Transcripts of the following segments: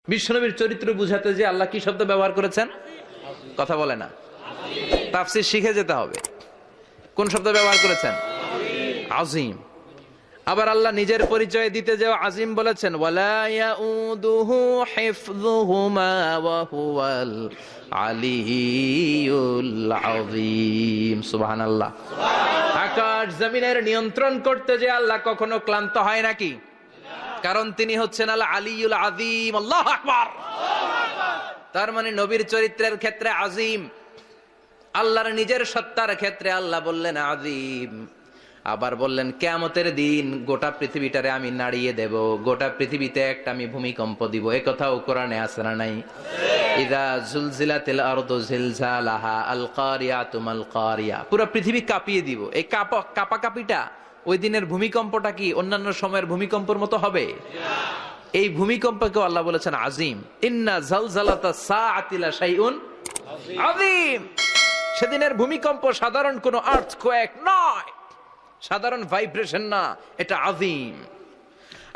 বিশ্বনবীর চরিত্র বুঝাতে যে আল্লাহ কি শব্দ ব্যবহার করেছেন? কথা বলে না, তাফসীর শিখে যেতে হবে। কোন শব্দ ব্যবহার করেছেন? আজিম। আবার আল্লাহ নিজের পরিচয় দিতে যে আজিম বলেছেন, ওয়ালা ইয়াউদুহু হিফযুহুমা ওয়া হুয়াল আলিয়্যুল আযীম। সুবহানাল্লাহ। আকাশ জমিনের নিয়ন্ত্রণ করতে যে আল্লাহ কখনো ক্লান্ত হয় নাকি? কারণ তিনি হচ্ছেন আল আলিয়ুল আযীম। আল্লাহু আকবার। তার মানে নবীর চরিত্রের ক্ষেত্রে আজিম, আল্লাহর নিজের সত্তার ক্ষেত্রে আল্লাহ বললেন আযীম। আবার বললেন কিয়ামতের দিন গোটা পৃথিবীটারে আমি নাড়িয়ে দেব, গোটা পৃথিবীতে একটা আমি ভূমিকম্প দিব। এই কথাও কোরআনে আছে না নাই? ইযা জুলজিলাতিল আরদু জিলজালাহা আল কারিয়াতু মাল কারিয়া। পুরো পৃথিবী কাঁপিয়ে দিব। এই কাঁপাকাঁপিটা ওই দিনের ভূমিকম্পটা কি অন্যান্য সময়ের ভূমিকম্পের মতো হবে? এই ভূমিকম্পকে আল্লাহ বলেছেন আজিম। ইন্না জালজালাতাস সাআতি লা শাইউন আযীম। সেদিনের ভূমিকম্প সাধারণ কোনো আর্থকোয়েক নয়, সাধারণ ভাইব্রেশন না, এটা আযীম।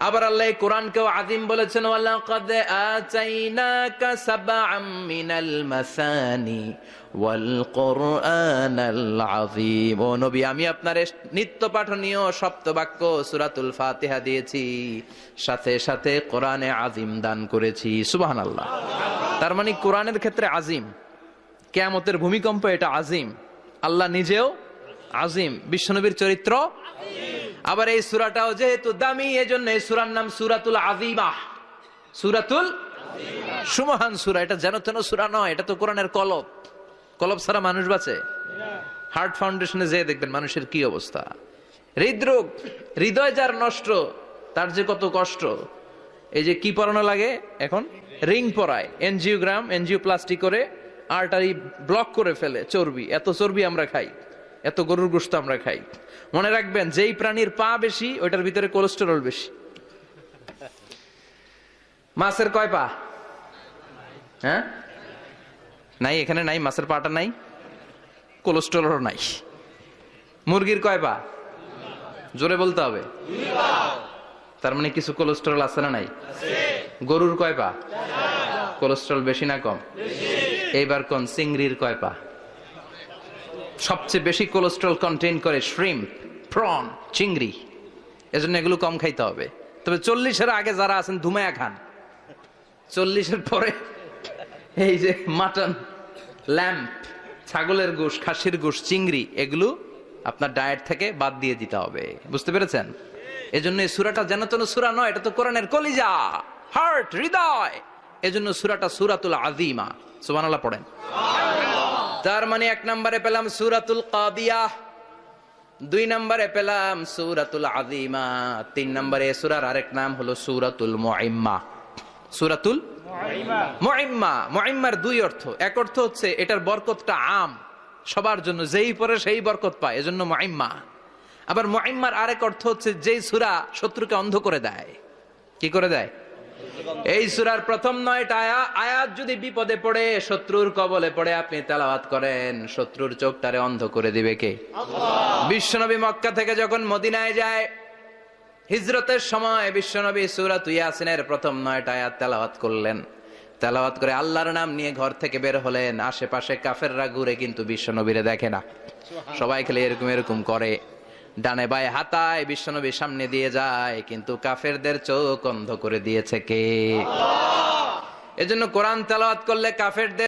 আবার আল্লাহ কোরআনকেও আযীম বলেছেন, ওয়ালাকাদ আতাইনাকা সাবআম মিনাল মাসানি ওয়াল কুরআনাল আযীম। ও নবী, আমি আপনারে নিত্য পাঠনীয় সপ্তবাক্য সূরাতুল ফাতিহা দিয়েছি, সাথে সাথে কোরআনে আযীম দান করেছি। সুবহানাল্লাহ। তার মানে কোরআনের ক্ষেত্রে আযীম, কিয়ামতের ভূমিকম্প এটা আযীম, আল্লাহ নিজেও আযীম, বিশ্বনবীর চরিত্র। আবার এই সূরাটাও যেহেতু দামি, এজন্য এই সূরার নাম সূরাতুল আযীমা। সূরাতুল সুমহান সূরা। এটা যেন তেন সূরা নয়, এটা তো কোরআনের কলব। কলব ছাড়া মানুষ বাঁচে? হার্ট ফাউন্ডেশনে যেয়ে দেখবেন মানুষের কি অবস্থা। হৃদরোগ, হৃদয় যার নষ্ট, তার যে কত কষ্ট। এই যে কি পরানো লাগে এখন, রিং পরায়, এনজিওগ্রাম, এনজিওপ্লাস্টি করে আর্টারি ব্লক করে ফেলে। চর্বি, এত চর্বি আমরা খাই, এত গরুর গোশত আমরা খাই। মনে রাখবেন, যেই প্রাণীর পা বেশি ওইটার ভিতরে কোলেস্টেরল বেশি। মাছের কয় পা? হ্যাঁ, নাই, এখানে নাই, মাছের পাটা নাই, কোলেস্টেরল নাই। মুরগির কয় পা? জোরে বলতে হবে। তার মানে কিছু কোলেস্টেরল আছে না নাই? গরুর কয় পা? কোলেস্টেরল বেশি না কম? এইবার কোন চিংড়ির কয় পা? সবচেয়ে বেশি কোলেস্টেরল কন্টেইন করে শ্রিম্প, প্রন, চিংড়ি। এজন্য এগুলো কম খাইতে হবে। তবে 40-এর আগে যারা আছেন ধুমায়া খান, 40-এর পরে এই যে মাটন, ল্যাম্প, ছাগলের গোশ, খাসির গোশ, চিংড়ি, এগুলো আপনার ডায়েট থেকে বাদ দিয়ে দিতে হবে। বুঝতে পেরেছেন? এজন্য এই সূরাটা যেন তেন সূরা নয়, এটা তো কোরআনের কলিজা, হার্ট, হৃদয়। এজন্য সূরাটা সূরাতুল আযীমা। সুবহানাল্লাহ পড়েন। তার মানে 1 নম্বরে পেলাম সূরাতুল কাদিয়াহ, 2 নম্বরে পেলাম সূরাতুল আযীমা, 3 নম্বরে সূরার আরেক নাম হলো সূরাতুল মুইম্মা। সূরাতুল মুইম্মা। মুইম্মার 2 অর্থ। এক অর্থ হচ্ছে এটার বরকতটা আম, সবার জন্য, যেই পড়ে সেই বরকত পায়, এজন্য মুইম্মা। আবার মুইম্মার আরেক অর্থ হচ্ছে যেই সূরা শত্রুকে অন্ধ করে দেয়। কি করে দেয়? এই সূরার প্রথম 9টা আয়াত যদি বিপদে পড়ে, শত্রুর কবলে পড়ে আপনি তেলাওয়াত করেন, শত্রুর চোখটারে অন্ধ করে দিবে কে? আল্লাহ। বিশ্বনবী মক্কা থেকে যখন মদিনায় যায়, হিজরতের সময় বিশ্বনবী সূরা ইয়াসিনের প্রথম 9টা আয়াত তেলাওয়াত করলেন। তেলাওয়াত করে আল্লাহর নাম নিয়ে ঘর থেকে বের হলেন। আশেপাশে কাফেররা ঘুরে কিন্তু বিশ্বনবীরে দেখে না। সবাই খেলে এরকম এরকম করে, ডানে বায়ে হাতায়, বিশ্বনবীর সামনে দিয়ে যায়, কিন্তু কাফেরদের চোখ অন্ধ করে দিয়েছে কে? আল্লাহ। এজন্য কোরআন তেলাওয়াত করলে কাফেরদের